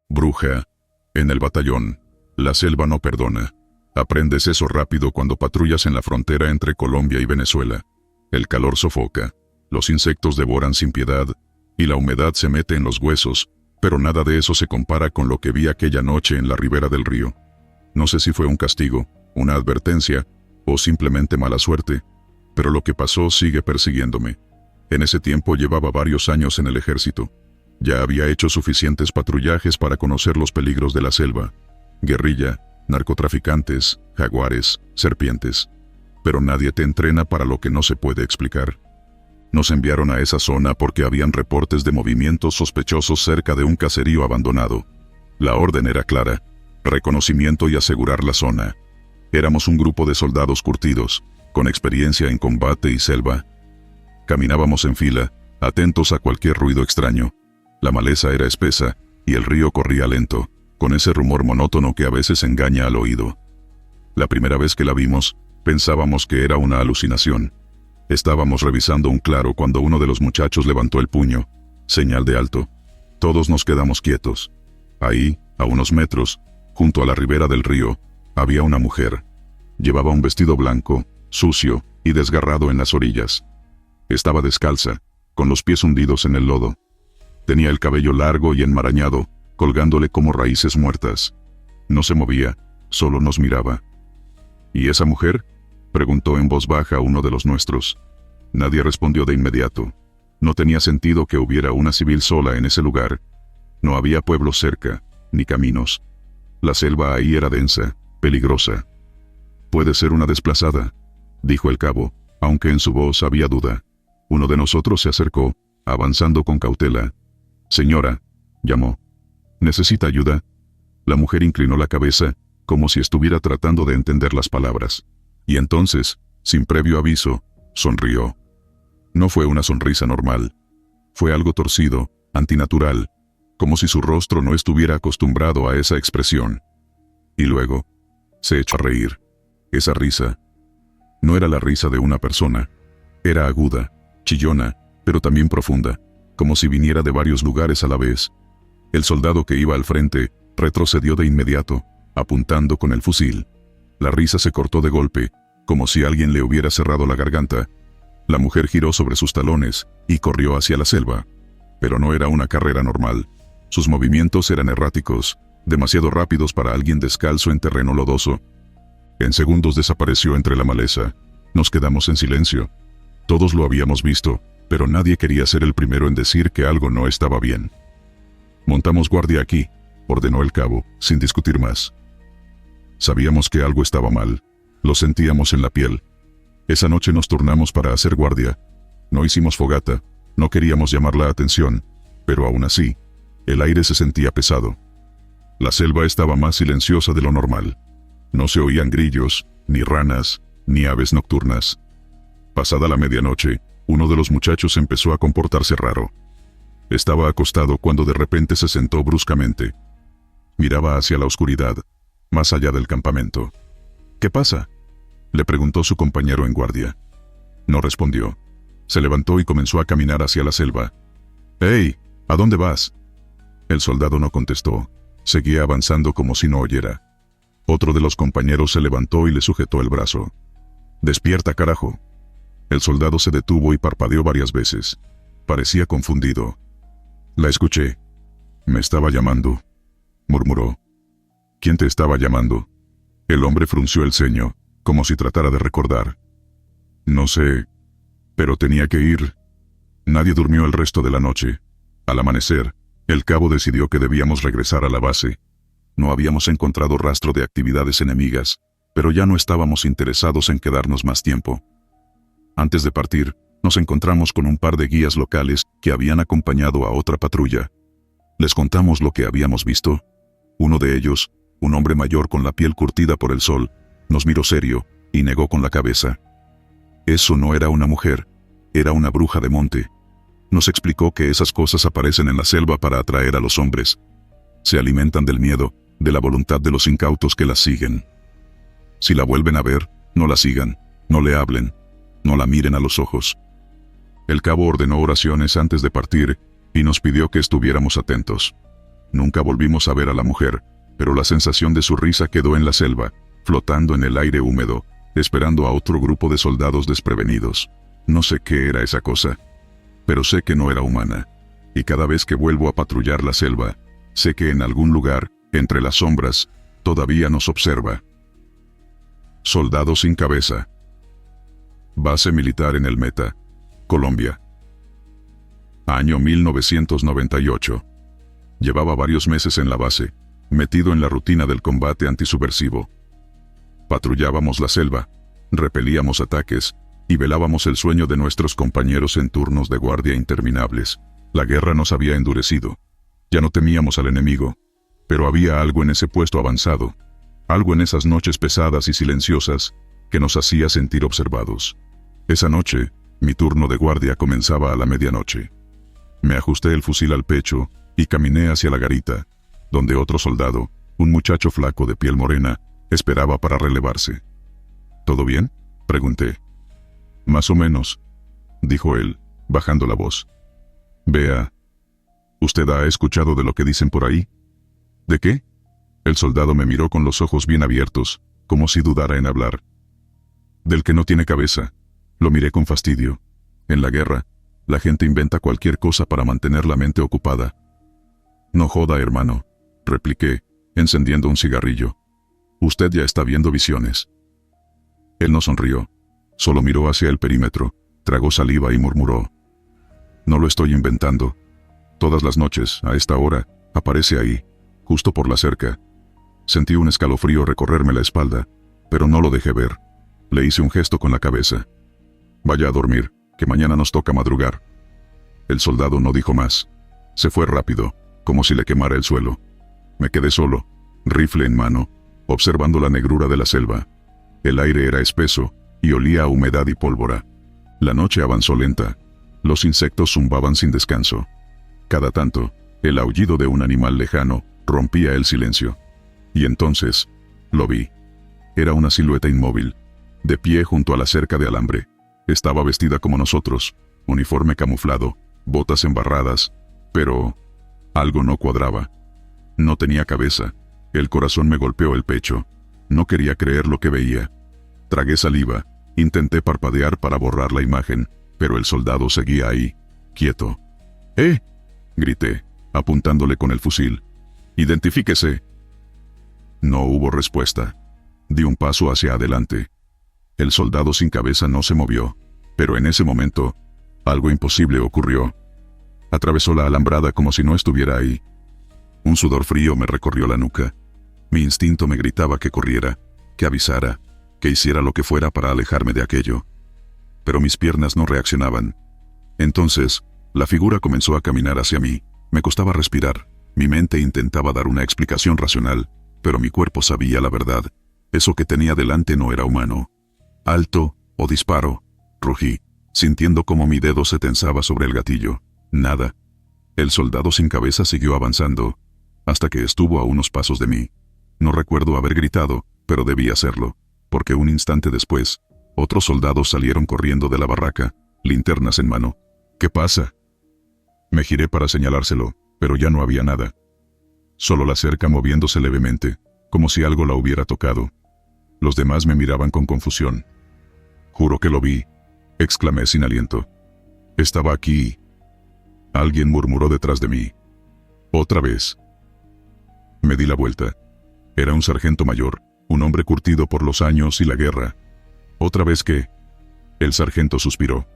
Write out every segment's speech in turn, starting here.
Bruja. En el batallón, la selva no perdona. Aprendes eso rápido cuando patrullas en la frontera entre Colombia y Venezuela. El calor sofoca, los insectos devoran sin piedad, y la humedad se mete en los huesos, pero nada de eso se compara con lo que vi aquella noche en la ribera del río. No sé si fue un castigo, una advertencia, o simplemente mala suerte, pero lo que pasó sigue persiguiéndome. En ese tiempo llevaba varios años en el ejército. Ya había hecho suficientes patrullajes para conocer los peligros de la selva. Guerrilla, narcotraficantes, jaguares, serpientes. Pero nadie te entrena para lo que no se puede explicar. Nos enviaron a esa zona porque habían reportes de movimientos sospechosos cerca de un caserío abandonado. La orden era clara: reconocimiento y asegurar la zona. Éramos un grupo de soldados curtidos, con experiencia en combate y selva. Caminábamos en fila, atentos a cualquier ruido extraño. La maleza era espesa, y el río corría lento, con ese rumor monótono que a veces engaña al oído. La primera vez que la vimos, pensábamos que era una alucinación. Estábamos revisando un claro cuando uno de los muchachos levantó el puño, señal de alto. Todos nos quedamos quietos. Ahí, a unos metros, junto a la ribera del río, había una mujer. Llevaba un vestido blanco, sucio y desgarrado en las orillas. Estaba descalza, con los pies hundidos en el lodo. Tenía el cabello largo y enmarañado, colgándole como raíces muertas. No se movía, solo nos miraba. ¿Y esa mujer?, preguntó en voz baja uno de los nuestros. Nadie respondió de inmediato. No tenía sentido que hubiera una civil sola en ese lugar. No había pueblos cerca, ni caminos. La selva ahí era densa, peligrosa. «Puede ser una desplazada», dijo el cabo, aunque en su voz había duda. Uno de nosotros se acercó, avanzando con cautela. «Señora», llamó. «¿Necesita ayuda?». La mujer inclinó la cabeza, como si estuviera tratando de entender las palabras. Y entonces, sin previo aviso, sonrió. No fue una sonrisa normal. Fue algo torcido, antinatural, como si su rostro no estuviera acostumbrado a esa expresión. Y luego, se echó a reír. Esa risa no era la risa de una persona. Era aguda, chillona, pero también profunda, como si viniera de varios lugares a la vez. El soldado que iba al frente retrocedió de inmediato, apuntando con el fusil. La risa se cortó de golpe, como si alguien le hubiera cerrado la garganta. La mujer giró sobre sus talones y corrió hacia la selva. Pero no era una carrera normal. Sus movimientos eran erráticos, demasiado rápidos para alguien descalzo en terreno lodoso. En segundos desapareció entre la maleza. Nos quedamos en silencio. Todos lo habíamos visto, pero nadie quería ser el primero en decir que algo no estaba bien. «Montamos guardia aquí», ordenó el cabo, sin discutir más. Sabíamos que algo estaba mal. Lo sentíamos en la piel. Esa noche nos turnamos para hacer guardia. No hicimos fogata, no queríamos llamar la atención, pero aún así, el aire se sentía pesado. La selva estaba más silenciosa de lo normal. No se oían grillos, ni ranas, ni aves nocturnas. Pasada la medianoche, uno de los muchachos empezó a comportarse raro. Estaba acostado cuando de repente se sentó bruscamente. Miraba hacia la oscuridad, más allá del campamento. «¿Qué pasa?», le preguntó su compañero en guardia. No respondió. Se levantó y comenzó a caminar hacia la selva. «¡Hey! ¿A dónde vas?». El soldado no contestó. Seguía avanzando como si no oyera. Otro de los compañeros se levantó y le sujetó el brazo. «¡Despierta, carajo!». El soldado se detuvo y parpadeó varias veces. Parecía confundido. La escuché. «Me estaba llamando», murmuró. «¿Quién te estaba llamando?». El hombre frunció el ceño, como si tratara de recordar. «No sé, pero tenía que ir». Nadie durmió el resto de la noche. Al amanecer, el cabo decidió que debíamos regresar a la base. No habíamos encontrado rastro de actividades enemigas, pero ya no estábamos interesados en quedarnos más tiempo. Antes de partir, nos encontramos con un par de guías locales que habían acompañado a otra patrulla. Les contamos lo que habíamos visto. Uno de ellos, un hombre mayor con la piel curtida por el sol, nos miró serio y negó con la cabeza. Eso no era una mujer, era una bruja de monte. Nos explicó que esas cosas aparecen en la selva para atraer a los hombres. Se alimentan del miedo, de la voluntad de los incautos que las siguen. Si la vuelven a ver, no la sigan, no le hablen, no la miren a los ojos. El cabo ordenó oraciones antes de partir y nos pidió que estuviéramos atentos. Nunca volvimos a ver a la mujer, pero la sensación de su risa quedó en la selva, flotando en el aire húmedo, esperando a otro grupo de soldados desprevenidos. No sé qué era esa cosa, pero sé que no era humana. Y cada vez que vuelvo a patrullar la selva, sé que en algún lugar, entre las sombras, todavía nos observa. Soldado sin cabeza. Base militar en El Meta, Colombia. Año 1998. Llevaba varios meses en la base, metido en la rutina del combate antisubversivo. Patrullábamos la selva, repelíamos ataques, y velábamos el sueño de nuestros compañeros en turnos de guardia interminables. La guerra nos había endurecido. Ya no temíamos al enemigo, pero había algo en ese puesto avanzado, algo en esas noches pesadas y silenciosas, que nos hacía sentir observados. Esa noche, mi turno de guardia comenzaba a la medianoche. Me ajusté el fusil al pecho y caminé hacia la garita, donde otro soldado, un muchacho flaco de piel morena, esperaba para relevarse. ¿Todo bien?, pregunté. Más o menos, dijo él, bajando la voz. Vea, ¿usted ha escuchado de lo que dicen por ahí? ¿De qué? El soldado me miró con los ojos bien abiertos, como si dudara en hablar. Del que no tiene cabeza. Lo miré con fastidio. En la guerra, la gente inventa cualquier cosa para mantener la mente ocupada. No joda, hermano, repliqué, encendiendo un cigarrillo. Usted ya está viendo visiones. Él no sonrió, solo miró hacia el perímetro, tragó saliva y murmuró. No lo estoy inventando. Todas las noches, a esta hora, aparece ahí, justo por la cerca. Sentí un escalofrío recorrerme la espalda, pero no lo dejé ver. Le hice un gesto con la cabeza. Vaya a dormir, que mañana nos toca madrugar. El soldado no dijo más. Se fue rápido, como si le quemara el suelo. Me quedé solo, rifle en mano, observando la negrura de la selva. El aire era espeso, y olía a humedad y pólvora. La noche avanzó lenta. Los insectos zumbaban sin descanso. Cada tanto, el aullido de un animal lejano rompía el silencio. Y entonces, lo vi. Era una silueta inmóvil, de pie junto a la cerca de alambre. Estaba vestida como nosotros, uniforme camuflado, botas embarradas, pero algo no cuadraba. No tenía cabeza. El corazón me golpeó el pecho. No quería creer lo que veía. Tragué saliva, intenté parpadear para borrar la imagen, pero el soldado seguía ahí, quieto. ¡Eh!, grité, apuntándole con el fusil. ¡Identifíquese! No hubo respuesta. Di un paso hacia adelante. El soldado sin cabeza no se movió, pero en ese momento, algo imposible ocurrió. Atravesó la alambrada como si no estuviera ahí. Un sudor frío me recorrió la nuca. Mi instinto me gritaba que corriera, que avisara, que hiciera lo que fuera para alejarme de aquello. Pero mis piernas no reaccionaban. Entonces, la figura comenzó a caminar hacia mí. Me costaba respirar. Mi mente intentaba dar una explicación racional, pero mi cuerpo sabía la verdad. Eso que tenía delante no era humano. Alto, o disparo, rugí, sintiendo como mi dedo se tensaba sobre el gatillo. Nada. El soldado sin cabeza siguió avanzando, hasta que estuvo a unos pasos de mí. No recuerdo haber gritado, pero debí hacerlo, porque un instante después, otros soldados salieron corriendo de la barraca, linternas en mano. ¿Qué pasa? Me giré para señalárselo, pero ya no había nada. Solo la cerca moviéndose levemente, como si algo la hubiera tocado. Los demás me miraban con confusión. Juro que lo vi, exclamé sin aliento. Estaba aquí. Alguien murmuró detrás de mí. Otra vez. Me di la vuelta. Era un sargento mayor, un hombre curtido por los años y la guerra. ¿Otra vez qué? El sargento suspiró.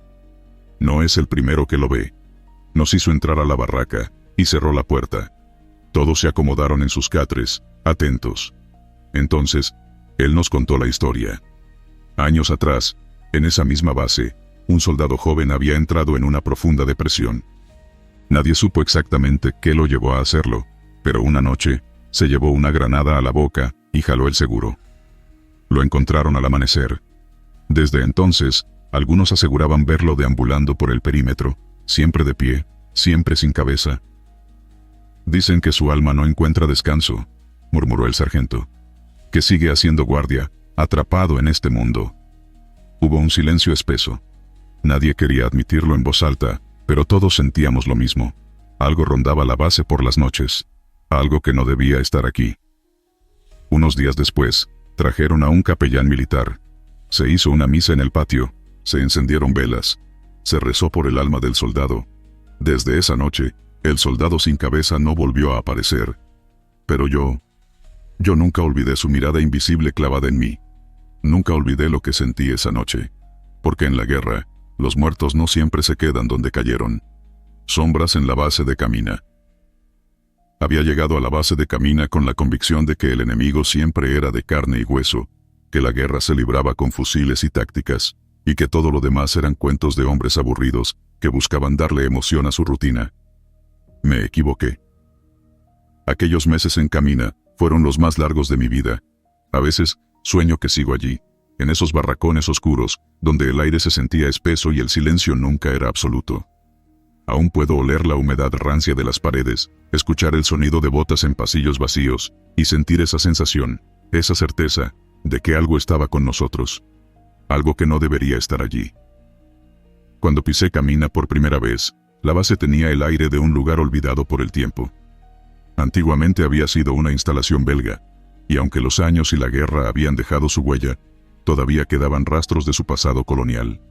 No es el primero que lo ve. Nos hizo entrar a la barraca y cerró la puerta. Todos se acomodaron en sus catres, atentos. Entonces, él nos contó la historia. Años atrás, en esa misma base, un soldado joven había entrado en una profunda depresión. Nadie supo exactamente qué lo llevó a hacerlo, pero una noche, se llevó una granada a la boca y jaló el seguro. Lo encontraron al amanecer. Desde entonces, algunos aseguraban verlo deambulando por el perímetro, siempre de pie, siempre sin cabeza. Dicen que su alma no encuentra descanso, murmuró el sargento. Que sigue haciendo guardia, atrapado en este mundo. Hubo un silencio espeso. Nadie quería admitirlo en voz alta, pero todos sentíamos lo mismo. Algo rondaba la base por las noches. algo que no debía estar aquí. Unos días después, trajeron a un capellán militar. Se hizo una misa en el patio, se encendieron velas, se rezó por el alma del soldado. Desde esa noche, el soldado sin cabeza no volvió a aparecer. Pero yo nunca olvidé su mirada invisible clavada en mí. Nunca olvidé lo que sentí esa noche. Porque en la guerra, los muertos no siempre se quedan donde cayeron. Sombras en la base de Camina. Había llegado a la base de Camina con la convicción de que el enemigo siempre era de carne y hueso, que la guerra se libraba con fusiles y tácticas, y que todo lo demás eran cuentos de hombres aburridos que buscaban darle emoción a su rutina. Me equivoqué. Aquellos meses en Camina fueron los más largos de mi vida. A veces, sueño que sigo allí, en esos barracones oscuros, donde el aire se sentía espeso y el silencio nunca era absoluto. Aún puedo oler la humedad rancia de las paredes, escuchar el sonido de botas en pasillos vacíos, y sentir esa sensación, esa certeza, de que algo estaba con nosotros. Algo que no debería estar allí. Cuando pisé Camina por primera vez, la base tenía el aire de un lugar olvidado por el tiempo. Antiguamente había sido una instalación belga, y aunque los años y la guerra habían dejado su huella, todavía quedaban rastros de su pasado colonial.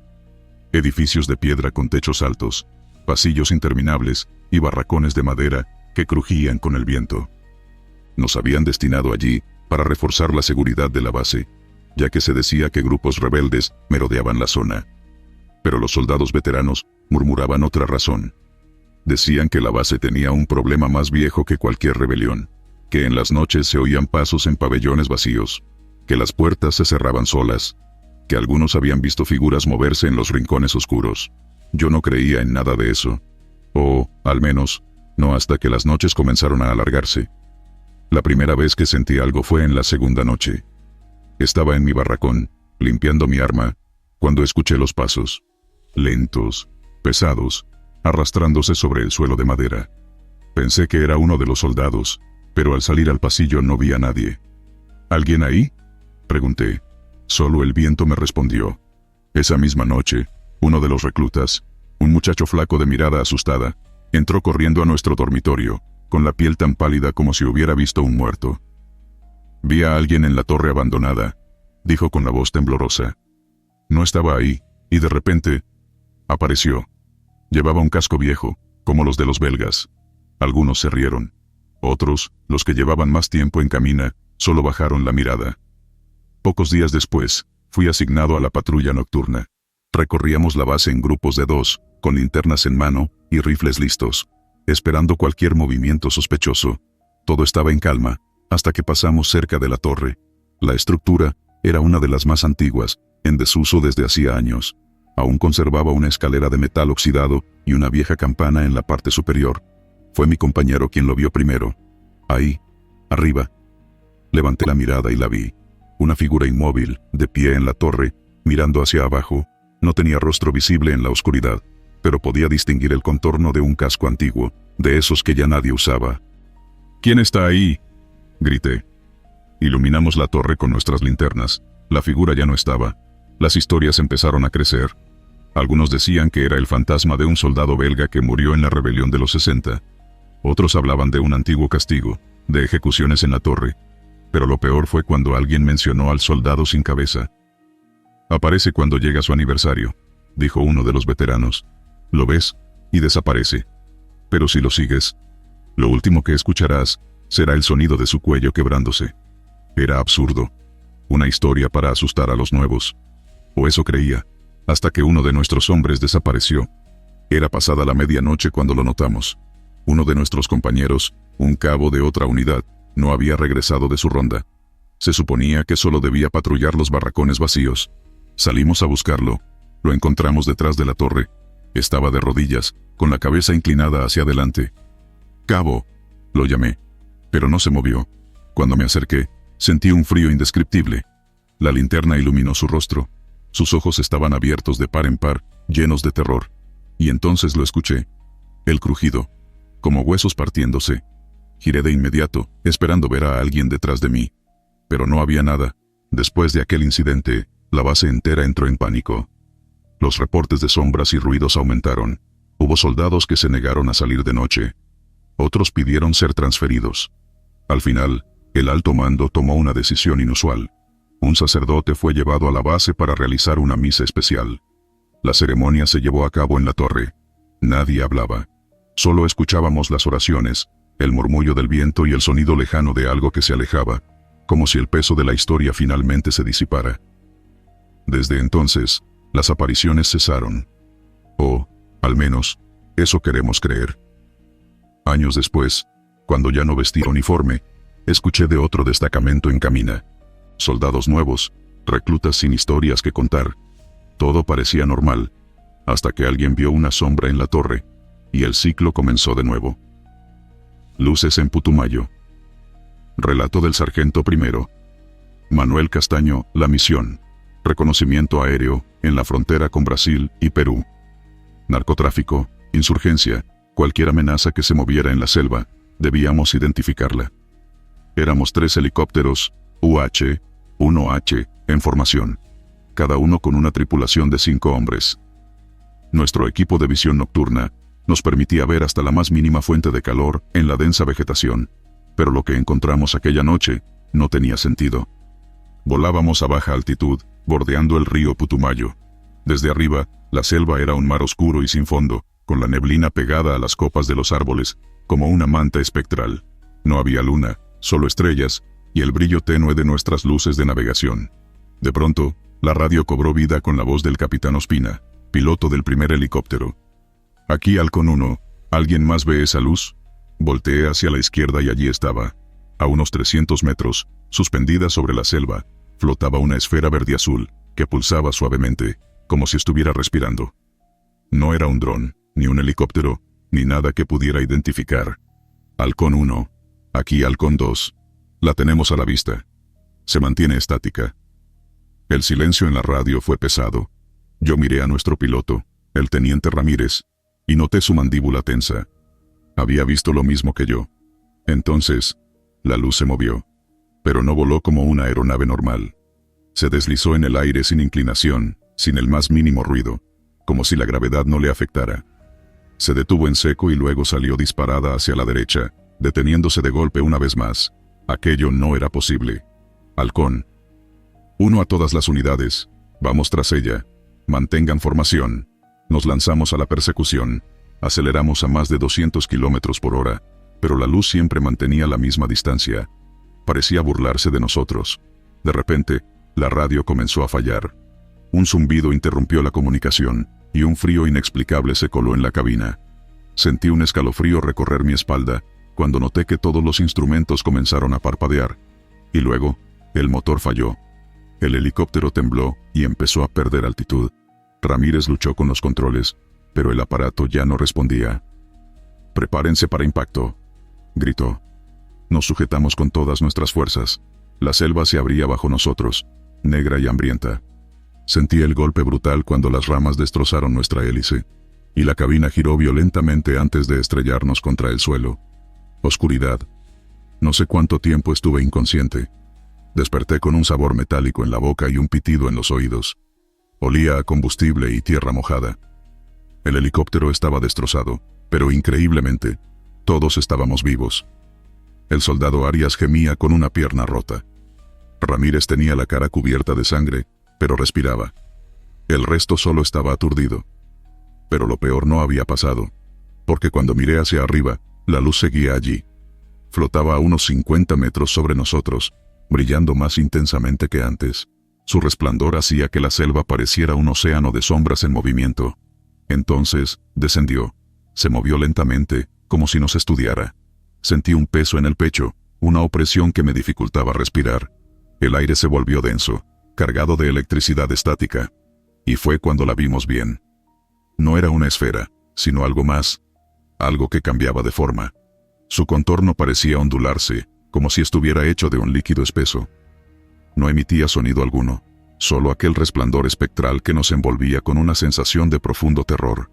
Edificios de piedra con techos altos, pasillos interminables y barracones de madera que crujían con el viento. Nos habían destinado allí para reforzar la seguridad de la base, ya que se decía que grupos rebeldes merodeaban la zona. Pero los soldados veteranos murmuraban otra razón. Decían que la base tenía un problema más viejo que cualquier rebelión, que en las noches se oían pasos en pabellones vacíos, que las puertas se cerraban solas, que algunos habían visto figuras moverse en los rincones oscuros. Yo no creía en nada de eso, o, al menos, no hasta que las noches comenzaron a alargarse. La primera vez que sentí algo fue en la segunda noche. Estaba en mi barracón, limpiando mi arma, cuando escuché los pasos, lentos, pesados, arrastrándose sobre el suelo de madera. Pensé que era uno de los soldados, pero al salir al pasillo no vi a nadie. ¿Alguien ahí?, pregunté. Solo el viento me respondió. Esa misma noche, uno de los reclutas, un muchacho flaco de mirada asustada, entró corriendo a nuestro dormitorio, con la piel tan pálida como si hubiera visto un muerto. Vi a alguien en la torre abandonada, dijo con la voz temblorosa. No estaba ahí, y de repente, apareció. Llevaba un casco viejo, como los de los belgas. Algunos se rieron. Otros, los que llevaban más tiempo en Camina, solo bajaron la mirada. Pocos días después, fui asignado a la patrulla nocturna. Recorríamos la base en grupos de 2, con linternas en mano y rifles listos, esperando cualquier movimiento sospechoso. Todo estaba en calma, hasta que pasamos cerca de la torre. La estructura era una de las más antiguas, en desuso desde hacía años. Aún conservaba una escalera de metal oxidado y una vieja campana en la parte superior. Fue mi compañero quien lo vio primero. Ahí, arriba. Levanté la mirada y la vi. Una figura inmóvil, de pie en la torre, mirando hacia abajo. No tenía rostro visible en la oscuridad, pero podía distinguir el contorno de un casco antiguo, de esos que ya nadie usaba. ¿Quién está ahí?, grité. Iluminamos la torre con nuestras linternas. La figura ya no estaba. Las historias empezaron a crecer. Algunos decían que era el fantasma de un soldado belga que murió en la rebelión de los 60. Otros hablaban de un antiguo castigo, de ejecuciones en la torre. Pero lo peor fue cuando alguien mencionó al soldado sin cabeza. Aparece cuando llega su aniversario, dijo uno de los veteranos. Lo ves, y desaparece. Pero si lo sigues, lo último que escucharás será el sonido de su cuello quebrándose. Era absurdo. Una historia para asustar a los nuevos. O eso creía, hasta que uno de nuestros hombres desapareció. Era pasada la medianoche cuando lo notamos. Uno de nuestros compañeros, un cabo de otra unidad, no había regresado de su ronda. Se suponía que solo debía patrullar los barracones vacíos. Salimos a buscarlo. Lo encontramos detrás de la torre. Estaba de rodillas, con la cabeza inclinada hacia adelante. «Cabo», lo llamé, pero no se movió. Cuando me acerqué, sentí un frío indescriptible. La linterna iluminó su rostro. Sus ojos estaban abiertos de par en par, llenos de terror. Y entonces lo escuché. El crujido, como huesos partiéndose. Giré de inmediato, esperando ver a alguien detrás de mí. Pero no había nada. Después de aquel incidente, la base entera entró en pánico. Los reportes de sombras y ruidos aumentaron. Hubo soldados que se negaron a salir de noche. Otros pidieron ser transferidos. Al final, el alto mando tomó una decisión inusual. Un sacerdote fue llevado a la base para realizar una misa especial. La ceremonia se llevó a cabo en la torre. Nadie hablaba. Solo escuchábamos las oraciones, el murmullo del viento y el sonido lejano de algo que se alejaba, como si el peso de la historia finalmente se disipara. Desde entonces, las apariciones cesaron. O, al menos, eso queremos creer. Años después, cuando ya no vestía uniforme, escuché de otro destacamento en camina. Soldados nuevos, reclutas sin historias que contar. Todo parecía normal, hasta que alguien vio una sombra en la torre, y el ciclo comenzó de nuevo. Luces en Putumayo. Relato del sargento primero. Manuel Castaño, La Misión. Reconocimiento aéreo, en la frontera con Brasil y Perú. Narcotráfico, insurgencia, cualquier amenaza que se moviera en la selva, debíamos identificarla. Éramos 3 helicópteros, UH, 1H, en formación. Cada uno con una tripulación de 5 hombres. Nuestro equipo de visión nocturna nos permitía ver hasta la más mínima fuente de calor en la densa vegetación, pero lo que encontramos aquella noche no tenía sentido. Volábamos a baja altitud, bordeando el río Putumayo. Desde arriba, la selva era un mar oscuro y sin fondo, con la neblina pegada a las copas de los árboles, como una manta espectral. No había luna, solo estrellas, y el brillo tenue de nuestras luces de navegación. De pronto, la radio cobró vida con la voz del capitán Ospina, piloto del primer helicóptero. Aquí Halcón 1, ¿alguien más ve esa luz? Volteé hacia la izquierda y allí estaba. A unos 300 metros, suspendida sobre la selva, flotaba una esfera verde-azul, que pulsaba suavemente, como si estuviera respirando. No era un dron, ni un helicóptero, ni nada que pudiera identificar. Halcón 1, aquí Halcón 2. La tenemos a la vista. Se mantiene estática. El silencio en la radio fue pesado. Yo miré a nuestro piloto, el teniente Ramírez, y noté su mandíbula tensa. Había visto lo mismo que yo. Entonces, la luz se movió, pero no voló como una aeronave normal. Se deslizó en el aire sin inclinación, sin el más mínimo ruido, como si la gravedad no le afectara. Se detuvo en seco y luego salió disparada hacia la derecha, deteniéndose de golpe una vez más. Aquello no era posible. Halcón 1 a todas las unidades, vamos tras ella. Mantengan formación. Nos lanzamos a la persecución. Aceleramos a más de 200 kilómetros por hora, pero la luz siempre mantenía la misma distancia. Parecía burlarse de nosotros. De repente, la radio comenzó a fallar. Un zumbido interrumpió la comunicación, y un frío inexplicable se coló en la cabina. Sentí un escalofrío recorrer mi espalda, cuando noté que todos los instrumentos comenzaron a parpadear. Y luego, el motor falló. El helicóptero tembló y empezó a perder altitud. Ramírez luchó con los controles, pero el aparato ya no respondía. «Prepárense para impacto», gritó. Nos sujetamos con todas nuestras fuerzas. La selva se abría bajo nosotros, negra y hambrienta. Sentí el golpe brutal cuando las ramas destrozaron nuestra hélice, y la cabina giró violentamente antes de estrellarnos contra el suelo. Oscuridad. No sé cuánto tiempo estuve inconsciente. Desperté con un sabor metálico en la boca y un pitido en los oídos. Olía a combustible y tierra mojada. El helicóptero estaba destrozado, pero increíblemente, todos estábamos vivos. El soldado Arias gemía con una pierna rota. Ramírez tenía la cara cubierta de sangre, pero respiraba. El resto solo estaba aturdido. Pero lo peor no había pasado, porque cuando miré hacia arriba, la luz seguía allí. Flotaba a unos 50 metros sobre nosotros, brillando más intensamente que antes. Su resplandor hacía que la selva pareciera un océano de sombras en movimiento. Entonces, descendió. Se movió lentamente, como si nos estudiara. Sentí un peso en el pecho, una opresión que me dificultaba respirar. El aire se volvió denso, cargado de electricidad estática. Y fue cuando la vimos bien. No era una esfera, sino algo más. Algo que cambiaba de forma. Su contorno parecía ondularse, como si estuviera hecho de un líquido espeso. No emitía sonido alguno, solo aquel resplandor espectral que nos envolvía con una sensación de profundo terror.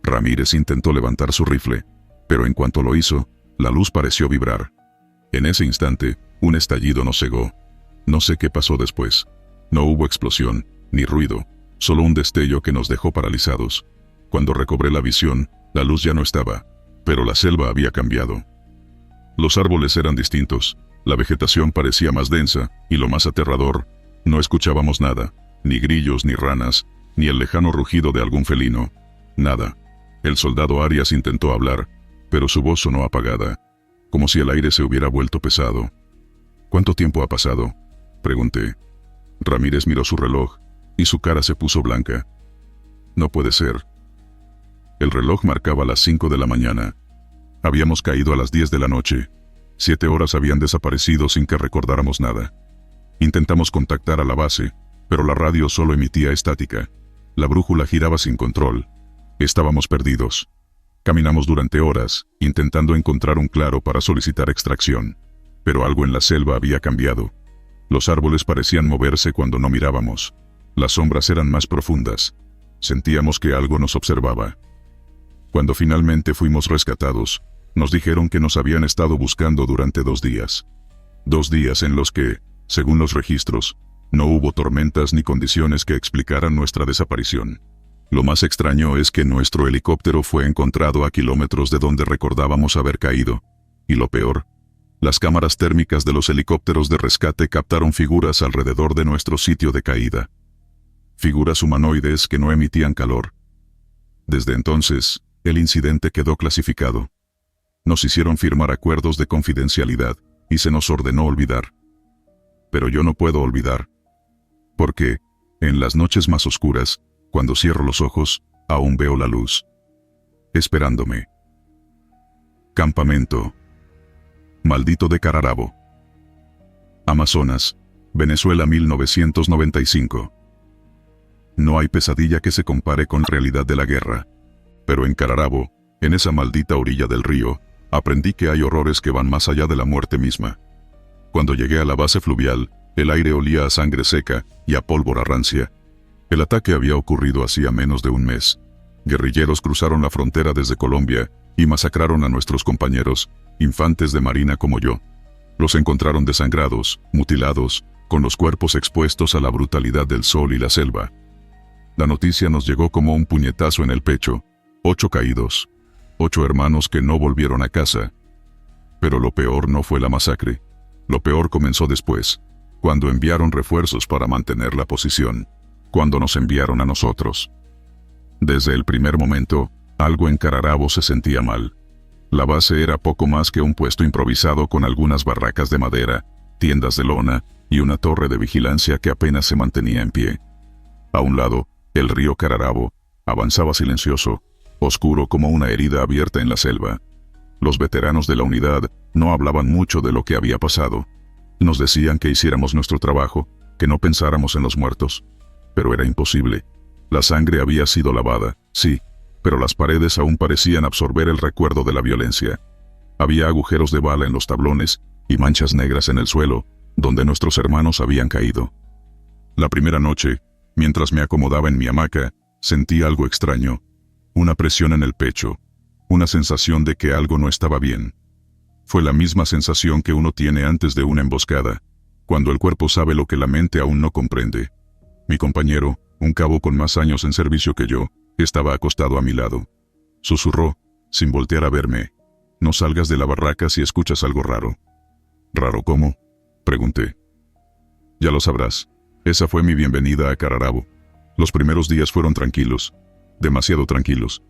Ramírez intentó levantar su rifle, pero en cuanto lo hizo, la luz pareció vibrar. En ese instante, un estallido nos cegó. No sé qué pasó después. No hubo explosión, ni ruido, solo un destello que nos dejó paralizados. Cuando recobré la visión, la luz ya no estaba, Pero la selva había cambiado. Los árboles eran distintos, la vegetación parecía más densa, y lo más aterrador, no escuchábamos nada, ni grillos ni ranas, ni el lejano rugido de algún felino, nada. El soldado Arias intentó hablar, pero su voz sonó apagada, como si el aire se hubiera vuelto pesado. ¿Cuánto tiempo ha pasado?, pregunté. Ramírez miró su reloj, y su cara se puso blanca. No puede ser. El reloj marcaba las 5 de la mañana. Habíamos caído a las 10 de la noche. 7 horas habían desaparecido sin que recordáramos nada. Intentamos contactar a la base, pero la radio solo emitía estática. La brújula giraba sin control. Estábamos perdidos. Caminamos durante horas, intentando encontrar un claro para solicitar extracción. Pero algo en la selva había cambiado. Los árboles parecían moverse cuando no mirábamos. Las sombras eran más profundas. Sentíamos que algo nos observaba. Cuando finalmente fuimos rescatados, nos dijeron que nos habían estado buscando durante 2 días. 2 días en los que, según los registros, no hubo tormentas ni condiciones que explicaran nuestra desaparición. Lo más extraño es que nuestro helicóptero fue encontrado a kilómetros de donde recordábamos haber caído. Y lo peor, las cámaras térmicas de los helicópteros de rescate captaron figuras alrededor de nuestro sitio de caída. Figuras humanoides que no emitían calor. Desde entonces, el incidente quedó clasificado. Nos hicieron firmar acuerdos de confidencialidad, y se nos ordenó olvidar. Pero yo no puedo olvidar. Porque, en las noches más oscuras, cuando cierro los ojos, aún veo la luz. Esperándome. Campamento. Maldito de Cararabo. Amazonas, Venezuela 1995. No hay pesadilla que se compare con la realidad de la guerra. Pero en Cararabo, en esa maldita orilla del río, aprendí que hay horrores que van más allá de la muerte misma. Cuando llegué a la base fluvial, el aire olía a sangre seca y a pólvora rancia. El ataque había ocurrido hacía menos de un mes. Guerrilleros cruzaron la frontera desde Colombia y masacraron a nuestros compañeros, infantes de marina como yo. Los encontraron desangrados, mutilados, con los cuerpos expuestos a la brutalidad del sol y la selva. La noticia nos llegó como un puñetazo en el pecho. 8 caídos. 8 hermanos que no volvieron a casa. Pero lo peor no fue la masacre. Lo peor comenzó después, cuando enviaron refuerzos para mantener la posición. Cuando nos enviaron a nosotros. Desde el primer momento, algo en Cararabo se sentía mal. La base era poco más que un puesto improvisado con algunas barracas de madera, tiendas de lona y una torre de vigilancia que apenas se mantenía en pie. A un lado, el río Cararabo avanzaba silencioso, oscuro como una herida abierta en la selva. Los veteranos de la unidad no hablaban mucho de lo que había pasado. Nos decían que hiciéramos nuestro trabajo, que no pensáramos en los muertos. Pero era imposible. La sangre había sido lavada, sí, pero las paredes aún parecían absorber el recuerdo de la violencia. Había agujeros de bala en los tablones y manchas negras en el suelo, donde nuestros hermanos habían caído. La primera noche, mientras me acomodaba en mi hamaca, sentí algo extraño. Una presión en el pecho, una sensación de que algo no estaba bien. Fue la misma sensación que uno tiene antes de una emboscada, cuando el cuerpo sabe lo que la mente aún no comprende. Mi compañero, un cabo con más años en servicio que yo, estaba acostado a mi lado. Susurró, sin voltear a verme: «No salgas de la barraca si escuchas algo raro». «¿Raro cómo?», pregunté. «Ya lo sabrás. Esa fue mi bienvenida a Cararabo. Los primeros días fueron tranquilos, demasiado tranquilos.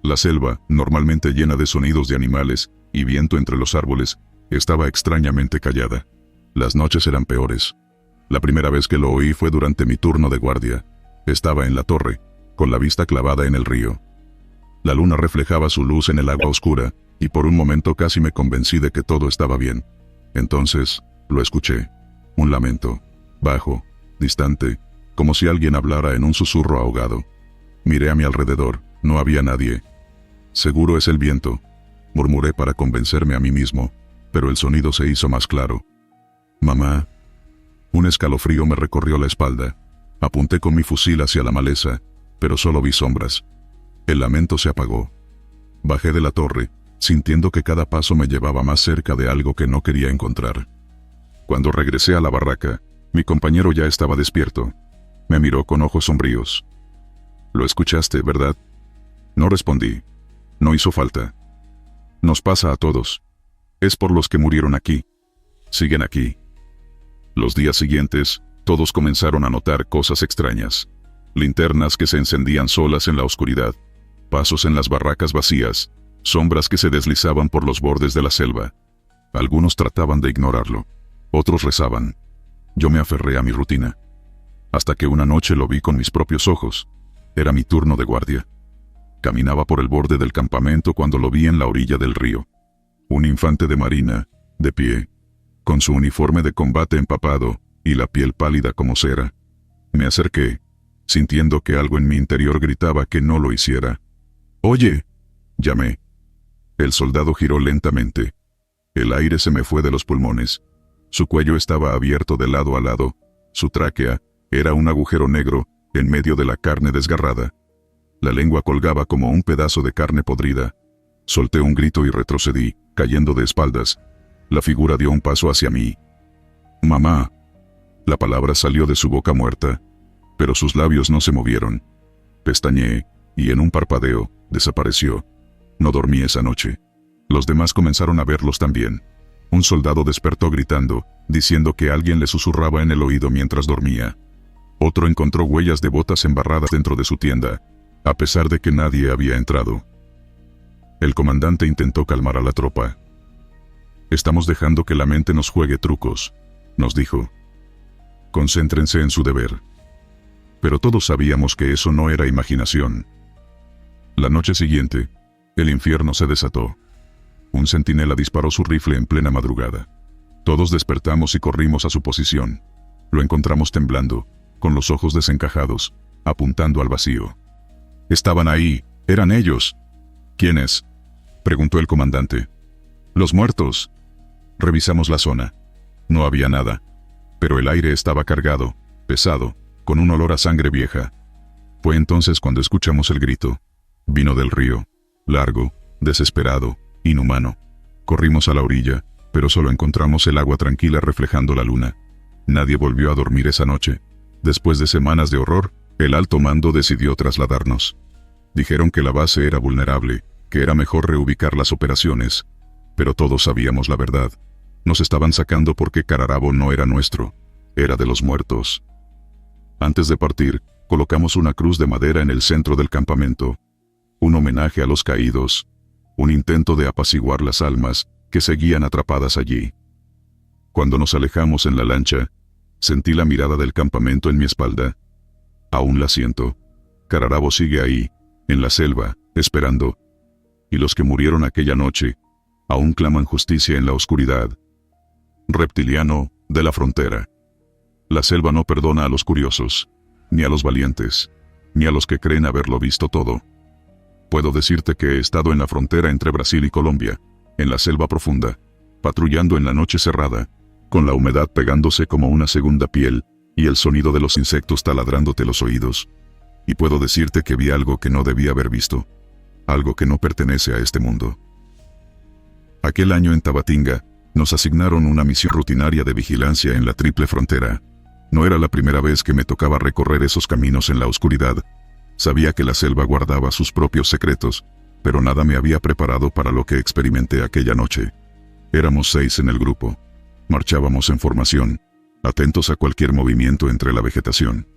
La selva, normalmente llena de sonidos de animales y viento entre los árboles, estaba extrañamente callada. Las noches eran peores. La primera vez que lo oí fue durante mi turno de guardia. Estaba en la torre, con la vista clavada en el río. La luna reflejaba su luz en el agua oscura, y por un momento casi me convencí de que todo estaba bien. Entonces, lo escuché. Un lamento, bajo, distante, como si alguien hablara en un susurro ahogado. Miré a mi alrededor, no había nadie. «Seguro es el viento», murmuré para convencerme a mí mismo, pero el sonido se hizo más claro. «Mamá». Un escalofrío me recorrió la espalda. Apunté con mi fusil hacia la maleza, pero solo vi sombras. El lamento se apagó. Bajé de la torre, sintiendo que cada paso me llevaba más cerca de algo que no quería encontrar. Cuando regresé a la barraca, mi compañero ya estaba despierto. Me miró con ojos sombríos. «Lo escuchaste, ¿verdad?». No respondí. No hizo falta. Nos pasa a todos. Es por los que murieron aquí. Siguen aquí. Los días siguientes, todos comenzaron a notar cosas extrañas. Linternas que se encendían solas en la oscuridad, pasos en las barracas vacías, sombras que se deslizaban por los bordes de la selva. Algunos trataban de ignorarlo, otros rezaban. Yo me aferré a mi rutina. Hasta que una noche lo vi con mis propios ojos. Era mi turno de guardia. Caminaba por el borde del campamento cuando lo vi en la orilla del río. Un infante de marina, de pie, con su uniforme de combate empapado y la piel pálida como cera. Me acerqué, sintiendo que algo en mi interior gritaba que no lo hiciera. «¡Oye!», llamé. El soldado giró lentamente. El aire se me fue de los pulmones. Su cuello estaba abierto de lado a lado. Su tráquea era un agujero negro en medio de la carne desgarrada. La lengua colgaba como un pedazo de carne podrida. Solté un grito y retrocedí, cayendo de espaldas. La figura dio un paso hacia mí. «¡Mamá!». La palabra salió de su boca muerta, pero sus labios no se movieron. Pestañeé, y en un parpadeo, desapareció. No dormí esa noche. Los demás comenzaron a verlos también. Un soldado despertó gritando, diciendo que alguien le susurraba en el oído mientras dormía. Otro encontró huellas de botas embarradas dentro de su tienda, a pesar de que nadie había entrado. El comandante intentó calmar a la tropa. «Estamos dejando que la mente nos juegue trucos», nos dijo. «Concéntrense en su deber». Pero todos sabíamos que eso no era imaginación. La noche siguiente, el infierno se desató. Un centinela disparó su rifle en plena madrugada. Todos despertamos y corrimos a su posición. Lo encontramos temblando, con los ojos desencajados, apuntando al vacío. «Estaban ahí, eran ellos». «¿Quiénes?», preguntó el comandante. «Los muertos». Revisamos la zona. No había nada, pero el aire estaba cargado, pesado, con un olor a sangre vieja. Fue entonces cuando escuchamos el grito. Vino del río, largo, desesperado, inhumano. Corrimos a la orilla, pero solo encontramos el agua tranquila reflejando la luna. Nadie volvió a dormir esa noche. Después de semanas de horror, el alto mando decidió trasladarnos. Dijeron que la base era vulnerable, que era mejor reubicar las operaciones. Pero todos sabíamos la verdad. Nos estaban sacando porque Cararabo no era nuestro, era de los muertos. Antes de partir, colocamos una cruz de madera en el centro del campamento. Un homenaje a los caídos. Un intento de apaciguar las almas que seguían atrapadas allí. Cuando nos alejamos en la lancha, sentí la mirada del campamento en mi espalda. Aún la siento. Cararabo sigue ahí, en la selva, esperando. Y los que murieron aquella noche, aún claman justicia en la oscuridad. Reptiliano, de la frontera. La selva no perdona a los curiosos, ni a los valientes, ni a los que creen haberlo visto todo. Puedo decirte que he estado en la frontera entre Brasil y Colombia, en la selva profunda, patrullando en la noche cerrada, con la humedad pegándose como una segunda piel, y el sonido de los insectos taladrándote los oídos. Y puedo decirte que vi algo que no debía haber visto, algo que no pertenece a este mundo. Aquel año en Tabatinga, nos asignaron una misión rutinaria de vigilancia en la triple frontera. No era la primera vez que me tocaba recorrer esos caminos en la oscuridad. Sabía que la selva guardaba sus propios secretos, pero nada me había preparado para lo que experimenté aquella noche. Éramos 6 en el grupo. Marchábamos en formación, atentos a cualquier movimiento entre la vegetación.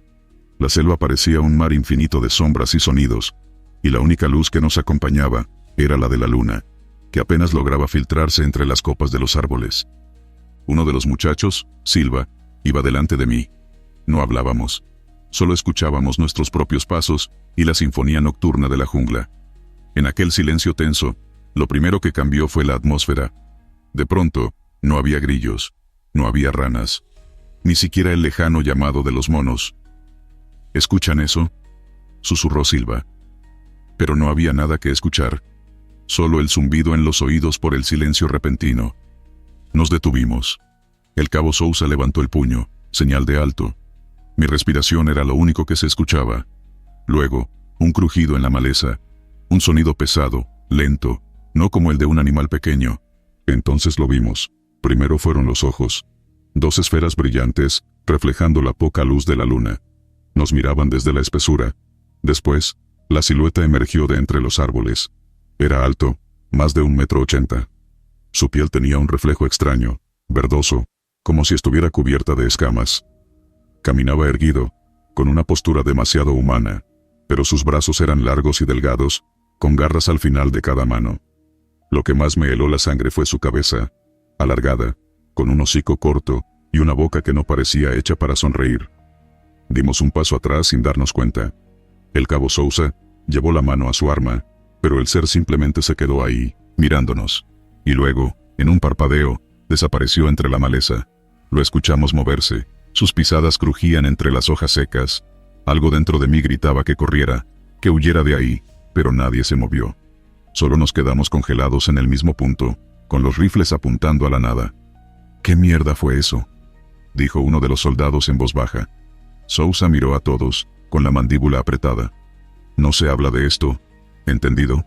La selva parecía un mar infinito de sombras y sonidos, y la única luz que nos acompañaba era la de la luna, que apenas lograba filtrarse entre las copas de los árboles. Uno de los muchachos, Silva, iba delante de mí. No hablábamos. Solo escuchábamos nuestros propios pasos y la sinfonía nocturna de la jungla. En aquel silencio tenso, lo primero que cambió fue la atmósfera. De pronto, no había grillos, no había ranas, ni siquiera el lejano llamado de los monos. ¿Escuchan eso?, susurró Silva. Pero no había nada que escuchar. Solo el zumbido en los oídos por el silencio repentino. Nos detuvimos. El cabo Sousa levantó el puño, señal de alto. Mi respiración era lo único que se escuchaba. Luego, un crujido en la maleza. Un sonido pesado, lento, no como el de un animal pequeño. Entonces lo vimos. Primero fueron los ojos. 2 esferas brillantes, reflejando la poca luz de la luna. Nos miraban desde la espesura. Después, la silueta emergió de entre los árboles. Era alto, más de 1,80 m. Su piel tenía un reflejo extraño, verdoso, como si estuviera cubierta de escamas. Caminaba erguido, con una postura demasiado humana, pero sus brazos eran largos y delgados, con garras al final de cada mano. Lo que más me heló la sangre fue su cabeza, alargada, con un hocico corto y una boca que no parecía hecha para sonreír. Dimos un paso atrás sin darnos cuenta. El cabo Sousa llevó la mano a su arma, pero el ser simplemente se quedó ahí, mirándonos. Y luego, en un parpadeo, desapareció entre la maleza. Lo escuchamos moverse, sus pisadas crujían entre las hojas secas. Algo dentro de mí gritaba que corriera, que huyera de ahí, pero nadie se movió. Solo nos quedamos congelados en el mismo punto, con los rifles apuntando a la nada. ¿Qué mierda fue eso?, dijo uno de los soldados en voz baja. Sousa miró a todos, con la mandíbula apretada. No se habla de esto, ¿entendido?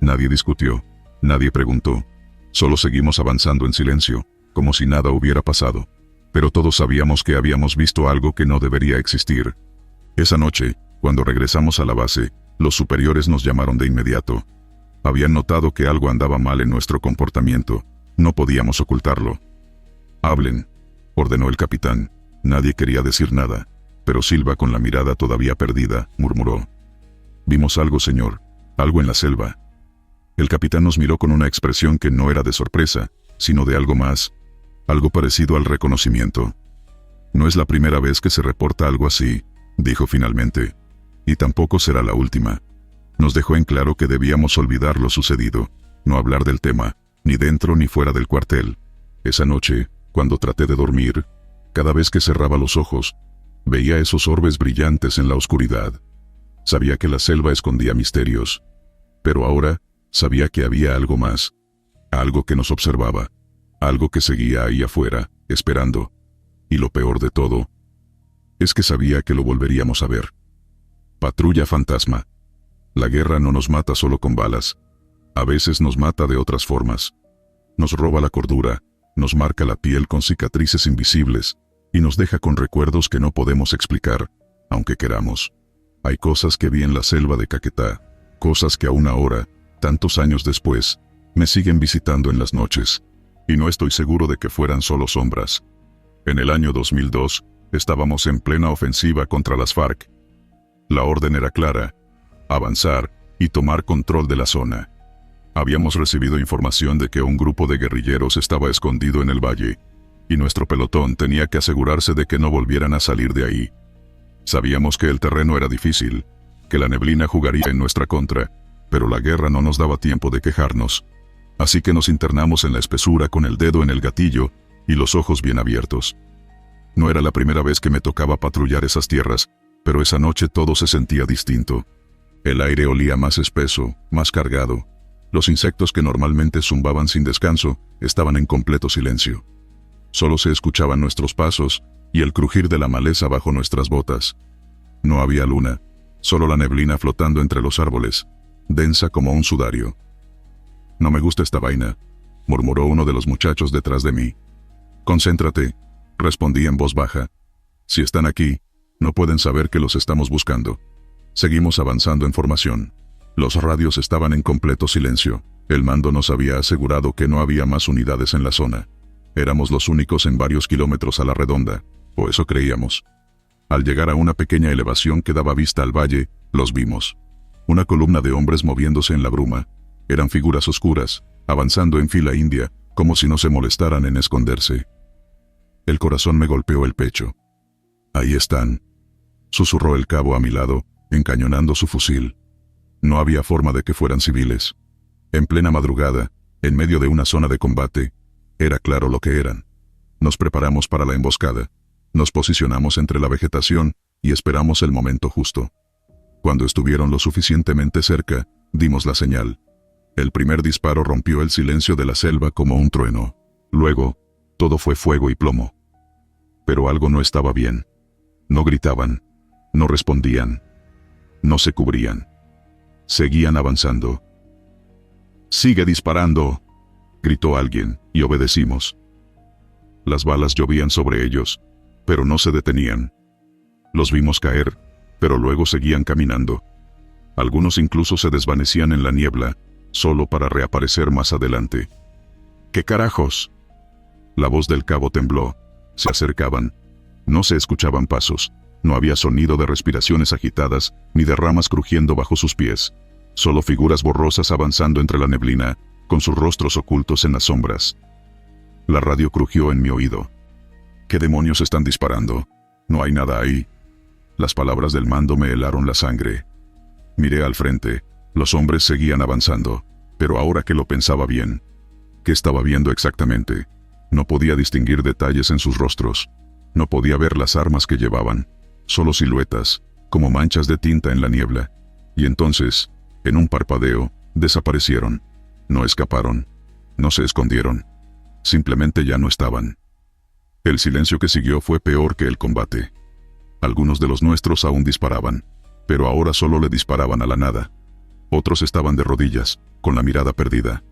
Nadie discutió, nadie preguntó. Solo seguimos avanzando en silencio, como si nada hubiera pasado. Pero todos sabíamos que habíamos visto algo que no debería existir. Esa noche, cuando regresamos a la base, los superiores nos llamaron de inmediato. Habían notado que algo andaba mal en nuestro comportamiento. No podíamos ocultarlo. «Hablen», ordenó el capitán. Nadie quería decir nada, pero Silva, con la mirada todavía perdida, murmuró: «Vimos algo, señor, algo en la selva». El capitán nos miró con una expresión que no era de sorpresa, sino de algo más, algo parecido al reconocimiento. «No es la primera vez que se reporta algo así», dijo finalmente, «y tampoco será la última». Nos dejó en claro que debíamos olvidar lo sucedido, no hablar del tema, ni dentro ni fuera del cuartel. Esa noche, cuando traté de dormir, cada vez que cerraba los ojos, veía esos orbes brillantes en la oscuridad. Sabía que la selva escondía misterios, pero ahora sabía que había algo más, algo que nos observaba, algo que seguía ahí afuera, esperando. Y lo peor de todo es que sabía que lo volveríamos a ver. Patrulla fantasma. La guerra no nos mata solo con balas. A veces nos mata de otras formas. Nos roba la cordura, nos marca la piel con cicatrices invisibles, y nos deja con recuerdos que no podemos explicar, aunque queramos. Hay cosas que vi en la selva de Caquetá, cosas que aún ahora, tantos años después, me siguen visitando en las noches, y no estoy seguro de que fueran solo sombras. En el año 2002, estábamos en plena ofensiva contra las FARC. La orden era clara: avanzar y tomar control de la zona. Habíamos recibido información de que un grupo de guerrilleros estaba escondido en el valle, y nuestro pelotón tenía que asegurarse de que no volvieran a salir de ahí. Sabíamos que el terreno era difícil, que la neblina jugaría en nuestra contra, pero la guerra no nos daba tiempo de quejarnos. Así que nos internamos en la espesura con el dedo en el gatillo y los ojos bien abiertos. No era la primera vez que me tocaba patrullar esas tierras, pero esa noche todo se sentía distinto. El aire olía más espeso, más cargado. Los insectos que normalmente zumbaban sin descanso estaban en completo silencio. Solo se escuchaban nuestros pasos y el crujir de la maleza bajo nuestras botas. No había luna, solo la neblina flotando entre los árboles, densa como un sudario. «No me gusta esta vaina», murmuró uno de los muchachos detrás de mí. «Concéntrate», respondí en voz baja. «Si están aquí, no pueden saber que los estamos buscando». Seguimos avanzando en formación. Los radios estaban en completo silencio. El mando nos había asegurado que no había más unidades en la zona. Éramos los únicos en varios kilómetros a la redonda, o eso creíamos. Al llegar a una pequeña elevación que daba vista al valle, los vimos. Una columna de hombres moviéndose en la bruma. Eran figuras oscuras, avanzando en fila india, como si no se molestaran en esconderse. El corazón me golpeó el pecho. «Ahí están», susurró el cabo a mi lado, encañonando su fusil. No había forma de que fueran civiles. En plena madrugada, en medio de una zona de combate, era claro lo que eran. Nos preparamos para la emboscada. Nos posicionamos entre la vegetación y esperamos el momento justo. Cuando estuvieron lo suficientemente cerca, dimos la señal. El primer disparo rompió el silencio de la selva como un trueno. Luego, todo fue fuego y plomo. Pero algo no estaba bien. No gritaban, no respondían, no se cubrían. Seguían avanzando. «Sigue disparando», gritó alguien, y obedecimos. Las balas llovían sobre ellos, pero no se detenían. Los vimos caer, pero luego seguían caminando. Algunos incluso se desvanecían en la niebla, solo para reaparecer más adelante. ¿Qué carajos? La voz del cabo tembló. Se acercaban. No se escuchaban pasos. No había sonido de respiraciones agitadas, ni de ramas crujiendo bajo sus pies. Solo figuras borrosas avanzando entre la neblina, con sus rostros ocultos en las sombras. La radio crujió en mi oído. ¿Qué demonios están disparando? No hay nada ahí. Las palabras del mando me helaron la sangre. Miré al frente. Los hombres seguían avanzando, pero ahora que lo pensaba bien, ¿qué estaba viendo exactamente? No podía distinguir detalles en sus rostros. No podía ver las armas que llevaban. Solo siluetas, como manchas de tinta en la niebla. Y entonces, en un parpadeo, desaparecieron. No escaparon. No se escondieron. Simplemente ya no estaban. El silencio que siguió fue peor que el combate. Algunos de los nuestros aún disparaban, pero ahora solo le disparaban a la nada. Otros estaban de rodillas, con la mirada perdida.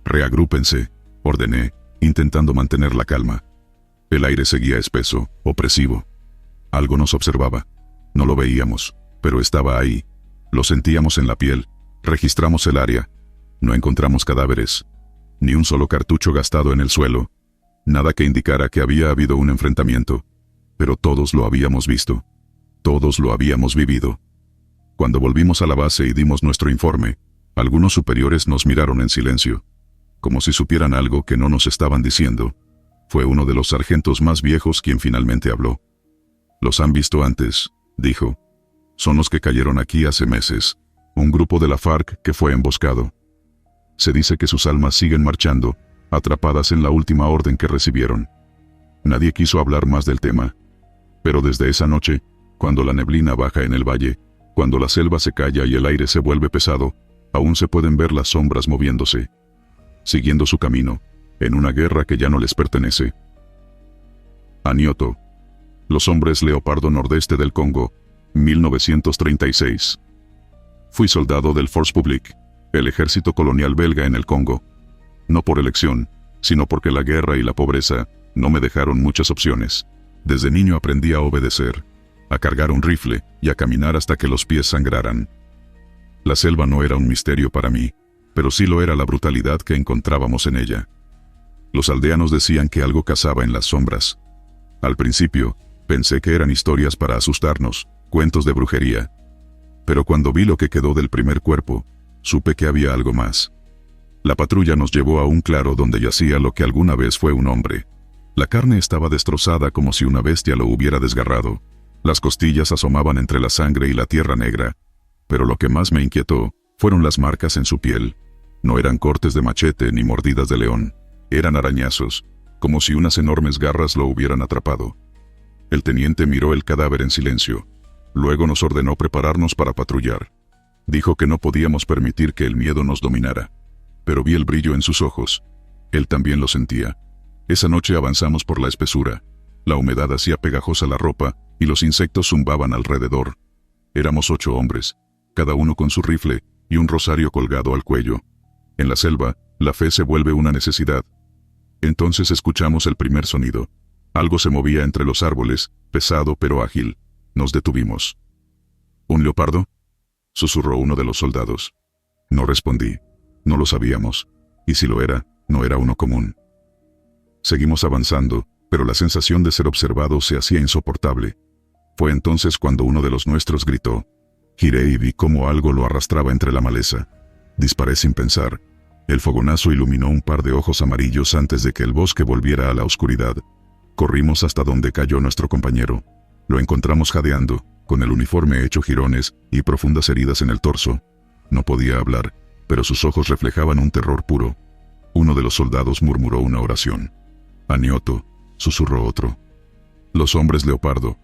«Reagrúpense», ordené, intentando mantener la calma. El aire seguía espeso, opresivo. Algo nos observaba. No lo veíamos, pero estaba ahí. Lo sentíamos en la piel. Registramos el área. No encontramos cadáveres. Ni un solo cartucho gastado en el suelo. Nada que indicara que había habido un enfrentamiento. Pero todos lo habíamos visto. Todos lo habíamos vivido. Cuando volvimos a la base y dimos nuestro informe, algunos superiores nos miraron en silencio, como si supieran algo que no nos estaban diciendo. Fue uno de los sargentos más viejos quien finalmente habló. «Los han visto antes», dijo. «Son los que cayeron aquí hace meses, un grupo de la FARC que fue emboscado. Se dice que sus almas siguen marchando, atrapadas en la última orden que recibieron». Nadie quiso hablar más del tema. Pero desde esa noche, cuando la neblina baja en el valle, cuando la selva se calla y el aire se vuelve pesado, aún se pueden ver las sombras moviéndose, siguiendo su camino, en una guerra que ya no les pertenece. Anioto. Los hombres Leopardo Nordeste del Congo, 1936. Fui soldado del Force Publique, el ejército colonial belga en el Congo. No por elección, sino porque la guerra y la pobreza no me dejaron muchas opciones. Desde niño aprendí a obedecer, a cargar un rifle y a caminar hasta que los pies sangraran. La selva no era un misterio para mí, pero sí lo era la brutalidad que encontrábamos en ella. Los aldeanos decían que algo cazaba en las sombras. Al principio, pensé que eran historias para asustarnos, cuentos de brujería. Pero cuando vi lo que quedó del primer cuerpo, supe que había algo más. La patrulla nos llevó a un claro donde yacía lo que alguna vez fue un hombre. La carne estaba destrozada como si una bestia lo hubiera desgarrado. Las costillas asomaban entre la sangre y la tierra negra. Pero lo que más me inquietó fueron las marcas en su piel. No eran cortes de machete ni mordidas de león. Eran arañazos, como si unas enormes garras lo hubieran atrapado. El teniente miró el cadáver en silencio. Luego nos ordenó prepararnos para patrullar. Dijo que no podíamos permitir que el miedo nos dominara. Pero vi el brillo en sus ojos. Él también lo sentía. Esa noche avanzamos por la espesura. La humedad hacía pegajosa la ropa y los insectos zumbaban alrededor. Éramos 8 hombres, cada uno con su rifle y un rosario colgado al cuello. En la selva, la fe se vuelve una necesidad. Entonces escuchamos el primer sonido. Algo se movía entre los árboles, pesado pero ágil. Nos detuvimos. ¿Un leopardo?, susurró uno de los soldados. No respondí. No lo sabíamos. Y si lo era, no era uno común. Seguimos avanzando, pero la sensación de ser observado se hacía insoportable. Fue entonces cuando uno de los nuestros gritó. Giré y vi cómo algo lo arrastraba entre la maleza. Disparé sin pensar. El fogonazo iluminó un par de ojos amarillos antes de que el bosque volviera a la oscuridad. Corrimos hasta donde cayó nuestro compañero. Lo encontramos jadeando, con el uniforme hecho jirones y profundas heridas en el torso. No podía hablar, pero sus ojos reflejaban un terror puro. Uno de los soldados murmuró una oración. Anioto, susurró otro. Los hombres leopardo.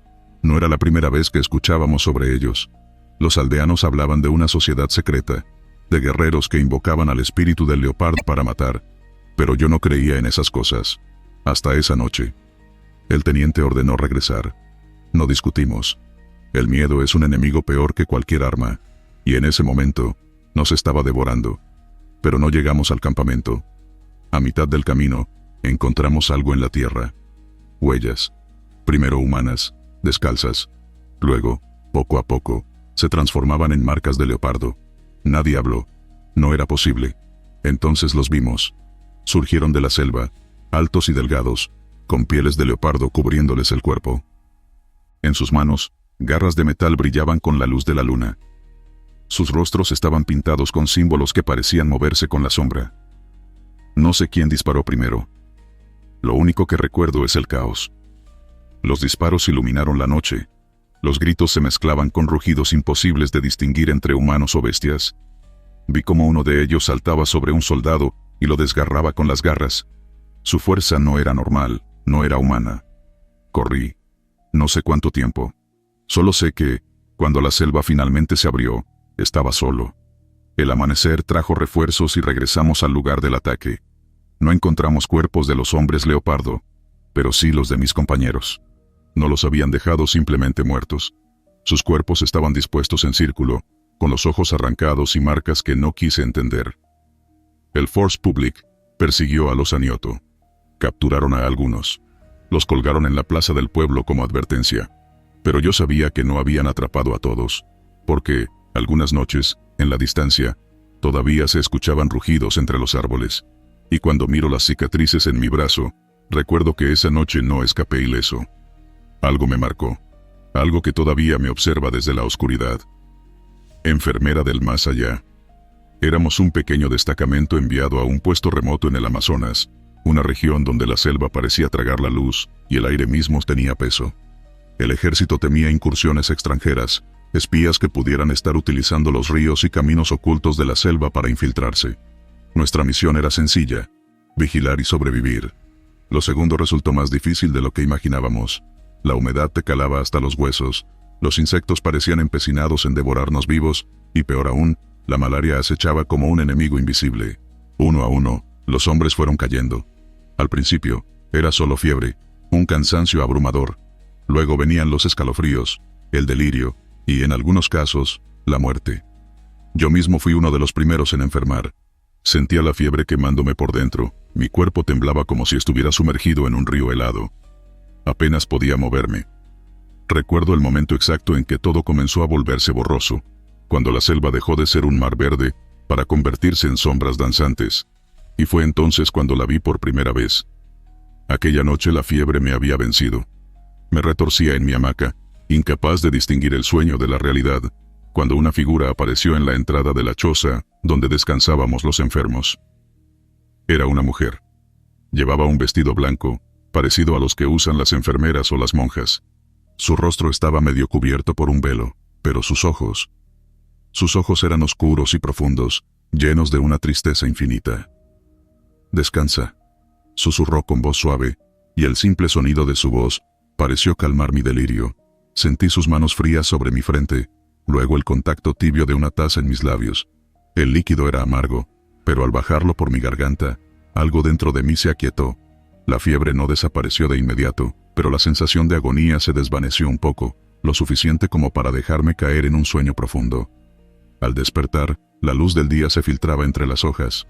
No era la primera vez que escuchábamos sobre ellos. Los aldeanos hablaban de una sociedad secreta, de guerreros que invocaban al espíritu del leopardo para matar. Pero yo no creía en esas cosas. Hasta esa noche. El teniente ordenó regresar. No discutimos. El miedo es un enemigo peor que cualquier arma. Y en ese momento, nos estaba devorando. Pero no llegamos al campamento. A mitad del camino, encontramos algo en la tierra. Huellas. Primero humanas, descalzas. Luego, poco a poco, se transformaban en marcas de leopardo. Nadie habló. No era posible. Entonces los vimos. Surgieron de la selva, altos y delgados, con pieles de leopardo cubriéndoles el cuerpo. En sus manos, garras de metal brillaban con la luz de la luna. Sus rostros estaban pintados con símbolos que parecían moverse con la sombra. No sé quién disparó primero. Lo único que recuerdo es el caos. Los disparos iluminaron la noche. Los gritos se mezclaban con rugidos imposibles de distinguir entre humanos o bestias. Vi cómo uno de ellos saltaba sobre un soldado y lo desgarraba con las garras. Su fuerza no era normal, no era humana. Corrí. No sé cuánto tiempo. Solo sé que, cuando la selva finalmente se abrió, estaba solo. El amanecer trajo refuerzos y regresamos al lugar del ataque. No encontramos cuerpos de los hombres leopardo, pero sí los de mis compañeros. No los habían dejado simplemente muertos. Sus cuerpos estaban dispuestos en círculo, con los ojos arrancados y marcas que no quise entender. El Force Public persiguió a los Anioto. Capturaron a algunos. Los colgaron en la plaza del pueblo como advertencia. Pero yo sabía que no habían atrapado a todos, porque, algunas noches, en la distancia, todavía se escuchaban rugidos entre los árboles. Y cuando miro las cicatrices en mi brazo, recuerdo que esa noche no escapé ileso. Algo me marcó. Algo que todavía me observa desde la oscuridad. Enfermera del más allá. Éramos un pequeño destacamento enviado a un puesto remoto en el Amazonas, una región donde la selva parecía tragar la luz y el aire mismo tenía peso. El ejército temía incursiones extranjeras, espías que pudieran estar utilizando los ríos y caminos ocultos de la selva para infiltrarse. Nuestra misión era sencilla: vigilar y sobrevivir. Lo segundo resultó más difícil de lo que imaginábamos. La humedad te calaba hasta los huesos, los insectos parecían empecinados en devorarnos vivos, y peor aún, la malaria acechaba como un enemigo invisible. Uno a uno, los hombres fueron cayendo. Al principio, era solo fiebre, un cansancio abrumador. Luego venían los escalofríos, el delirio, y en algunos casos, la muerte. Yo mismo fui uno de los primeros en enfermar. Sentía la fiebre quemándome por dentro, mi cuerpo temblaba como si estuviera sumergido en un río helado. Apenas podía moverme. Recuerdo el momento exacto en que todo comenzó a volverse borroso, cuando la selva dejó de ser un mar verde para convertirse en sombras danzantes. Y fue entonces cuando la vi por primera vez. Aquella noche la fiebre me había vencido. Me retorcía en mi hamaca, incapaz de distinguir el sueño de la realidad, cuando una figura apareció en la entrada de la choza donde descansábamos los enfermos. Era una mujer. Llevaba un vestido blanco, parecido a los que usan las enfermeras o las monjas. Su rostro estaba medio cubierto por un velo, pero sus ojos eran oscuros y profundos, llenos de una tristeza infinita. «Descansa», susurró con voz suave, y el simple sonido de su voz pareció calmar mi delirio. Sentí sus manos frías sobre mi frente, luego el contacto tibio de una taza en mis labios. El líquido era amargo, pero al bajarlo por mi garganta, algo dentro de mí se aquietó. La fiebre no desapareció de inmediato, pero la sensación de agonía se desvaneció un poco, lo suficiente como para dejarme caer en un sueño profundo. Al despertar, la luz del día se filtraba entre las hojas.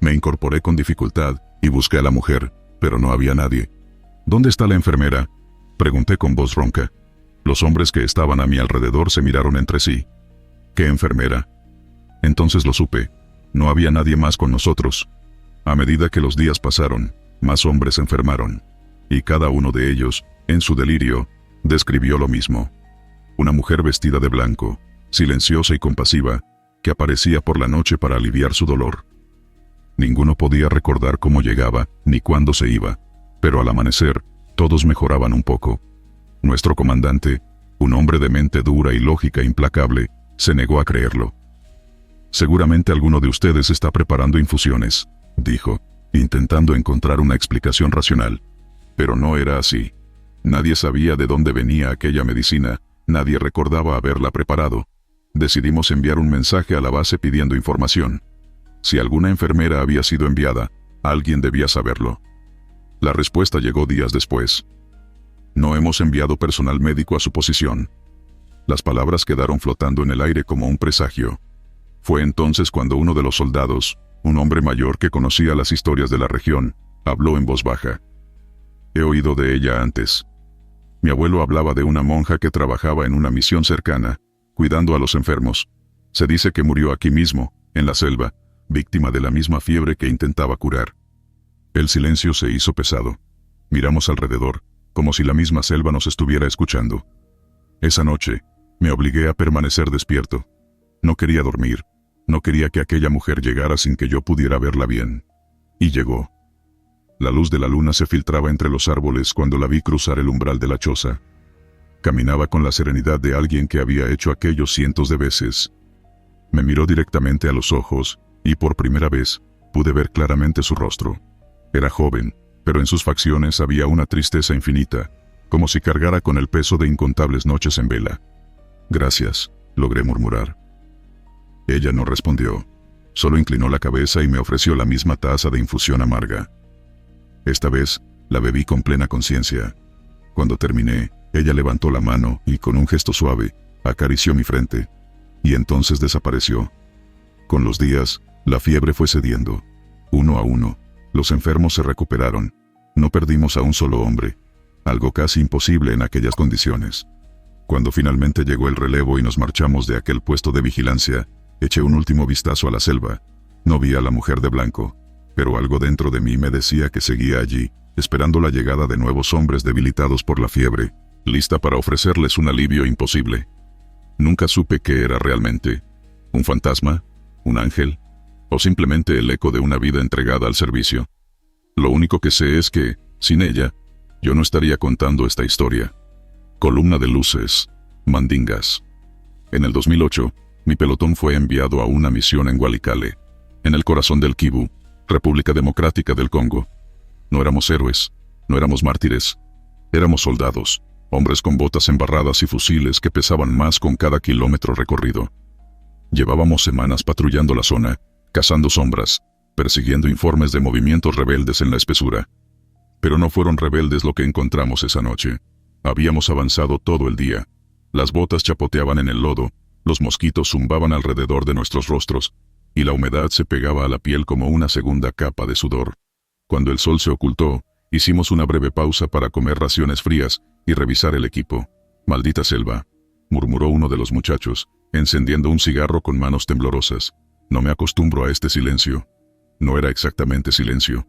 Me incorporé con dificultad y busqué a la mujer, pero no había nadie. «¿Dónde está la enfermera?», pregunté con voz ronca. Los hombres que estaban a mi alrededor se miraron entre sí. «¿Qué enfermera?». Entonces lo supe. No había nadie más con nosotros. A medida que los días pasaron, más hombres enfermaron. Y cada uno de ellos, en su delirio, describió lo mismo. Una mujer vestida de blanco, silenciosa y compasiva, que aparecía por la noche para aliviar su dolor. Ninguno podía recordar cómo llegaba, ni cuándo se iba, pero al amanecer, todos mejoraban un poco. Nuestro comandante, un hombre de mente dura y lógica implacable, se negó a creerlo. «Seguramente alguno de ustedes está preparando infusiones», dijo, intentando encontrar una explicación racional. Pero no era así. Nadie sabía de dónde venía aquella medicina, nadie recordaba haberla preparado. Decidimos enviar un mensaje a la base pidiendo información. Si alguna enfermera había sido enviada, alguien debía saberlo. La respuesta llegó días después. «No hemos enviado personal médico a su posición». Las palabras quedaron flotando en el aire como un presagio. Fue entonces cuando uno de los soldados, un hombre mayor que conocía las historias de la región, habló en voz baja. «He oído de ella antes. Mi abuelo hablaba de una monja que trabajaba en una misión cercana, cuidando a los enfermos. Se dice que murió aquí mismo, en la selva, víctima de la misma fiebre que intentaba curar. El silencio se hizo pesado. Miramos alrededor, como si la misma selva nos estuviera escuchando. Esa noche, me obligué a permanecer despierto. No quería dormir. No quería que aquella mujer llegara sin que yo pudiera verla bien. Y llegó. La luz de la luna se filtraba entre los árboles cuando la vi cruzar el umbral de la choza. Caminaba con la serenidad de alguien que había hecho aquello cientos de veces. Me miró directamente a los ojos, y por primera vez, pude ver claramente su rostro. Era joven, pero en sus facciones había una tristeza infinita, como si cargara con el peso de incontables noches en vela. «Gracias», logré murmurar. Ella no respondió. Solo inclinó la cabeza y me ofreció la misma taza de infusión amarga. Esta vez, la bebí con plena conciencia. Cuando terminé, ella levantó la mano y, con un gesto suave, acarició mi frente. Y entonces desapareció. Con los días, la fiebre fue cediendo. Uno a uno, los enfermos se recuperaron. No perdimos a un solo hombre. Algo casi imposible en aquellas condiciones. Cuando finalmente llegó el relevo y nos marchamos de aquel puesto de vigilancia, eché un último vistazo a la selva. No vi a la mujer de blanco, pero algo dentro de mí me decía que seguía allí, esperando la llegada de nuevos hombres debilitados por la fiebre, lista para ofrecerles un alivio imposible. Nunca supe qué era realmente. ¿Un fantasma? ¿Un ángel? ¿O simplemente el eco de una vida entregada al servicio? Lo único que sé es que, sin ella, yo no estaría contando esta historia. Columna de luces, Mandingas. En el 2008, mi pelotón fue enviado a una misión en Walikale, en el corazón del Kivu, República Democrática del Congo. No éramos héroes, no éramos mártires. Éramos soldados, hombres con botas embarradas y fusiles que pesaban más con cada kilómetro recorrido. Llevábamos semanas patrullando la zona, cazando sombras, persiguiendo informes de movimientos rebeldes en la espesura. Pero no fueron rebeldes lo que encontramos esa noche. Habíamos avanzado todo el día. Las botas chapoteaban en el lodo, los mosquitos zumbaban alrededor de nuestros rostros, y la humedad se pegaba a la piel como una segunda capa de sudor. Cuando el sol se ocultó, hicimos una breve pausa para comer raciones frías y revisar el equipo. «Maldita selva», murmuró uno de los muchachos, encendiendo un cigarro con manos temblorosas. «No me acostumbro a este silencio». No era exactamente silencio.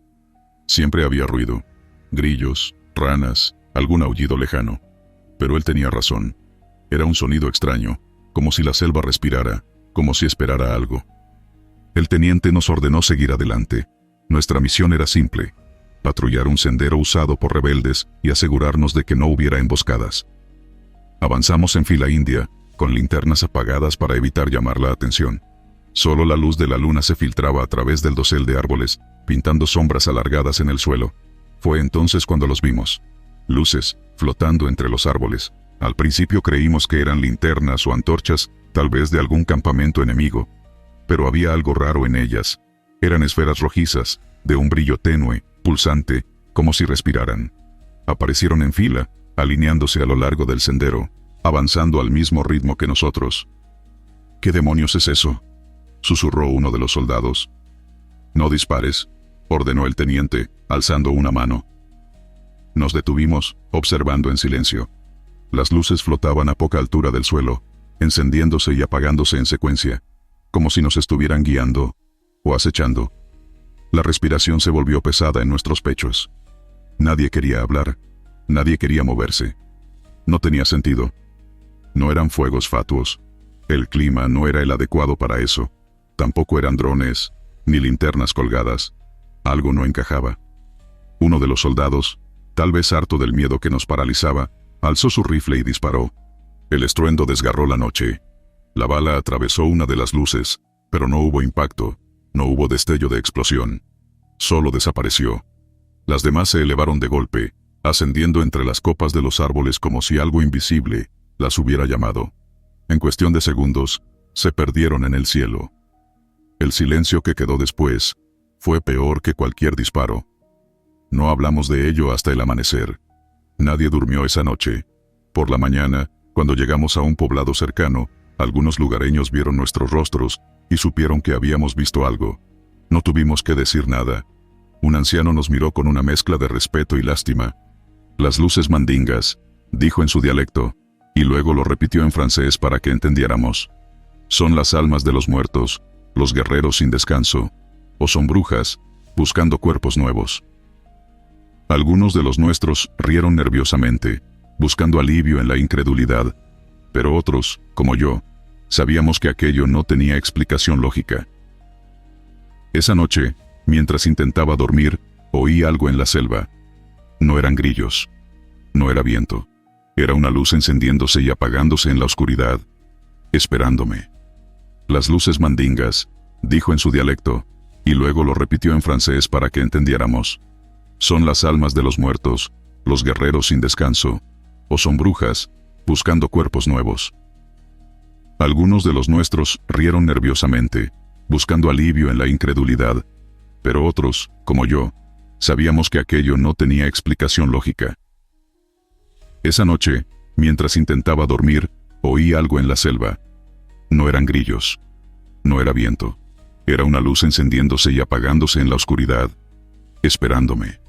Siempre había ruido. Grillos, ranas, algún aullido lejano. Pero él tenía razón. Era un sonido extraño, como si la selva respirara, como si esperara algo. El teniente nos ordenó seguir adelante. Nuestra misión era simple: patrullar un sendero usado por rebeldes y asegurarnos de que no hubiera emboscadas. Avanzamos en fila india, con linternas apagadas para evitar llamar la atención. Solo la luz de la luna se filtraba a través del dosel de árboles, pintando sombras alargadas en el suelo. Fue entonces cuando los vimos. Luces, flotando entre los árboles. Al principio creímos que eran linternas o antorchas, tal vez de algún campamento enemigo. Pero había algo raro en ellas. Eran esferas rojizas, de un brillo tenue, pulsante, como si respiraran. Aparecieron en fila, alineándose a lo largo del sendero, avanzando al mismo ritmo que nosotros. «¿Qué demonios es eso?», susurró uno de los soldados. «No dispares», ordenó el teniente, alzando una mano. Nos detuvimos, observando en silencio. Las luces flotaban a poca altura del suelo, encendiéndose y apagándose en secuencia, como si nos estuvieran guiando o acechando. La respiración se volvió pesada en nuestros pechos. Nadie quería hablar, nadie quería moverse. No tenía sentido. No eran fuegos fatuos. El clima no era el adecuado para eso. Tampoco eran drones, ni linternas colgadas. Algo no encajaba. Uno de los soldados, tal vez harto del miedo que nos paralizaba, alzó su rifle y disparó. El estruendo desgarró la noche. La bala atravesó una de las luces, pero no hubo impacto, no hubo destello de explosión. Solo desapareció. Las demás se elevaron de golpe, ascendiendo entre las copas de los árboles como si algo invisible las hubiera llamado. En cuestión de segundos, se perdieron en el cielo. El silencio que quedó después fue peor que cualquier disparo. No hablamos de ello hasta el amanecer. Nadie durmió esa noche. Por la mañana, cuando llegamos a un poblado cercano, algunos lugareños vieron nuestros rostros y supieron que habíamos visto algo. No tuvimos que decir nada. Un anciano nos miró con una mezcla de respeto y lástima. «Las luces mandingas», dijo en su dialecto, y luego lo repitió en francés para que entendiéramos. «Son las almas de los muertos, los guerreros sin descanso, o son brujas, buscando cuerpos nuevos. Algunos de los nuestros rieron nerviosamente, buscando alivio en la incredulidad, pero otros, como yo, sabíamos que aquello no tenía explicación lógica. Esa noche, mientras intentaba dormir, oí algo en la selva. No eran grillos. No era viento. Era una luz encendiéndose y apagándose en la oscuridad, esperándome. Las luces mandingas, dijo en su dialecto, y luego lo repitió en francés para que entendiéramos. Son las almas de los muertos, los guerreros sin descanso, o son brujas, buscando cuerpos nuevos. Algunos de los nuestros rieron nerviosamente, buscando alivio en la incredulidad, pero otros, como yo, sabíamos que aquello no tenía explicación lógica. Esa noche, mientras intentaba dormir, oí algo en la selva. No eran grillos. No era viento. Era una luz encendiéndose y apagándose en la oscuridad, esperándome.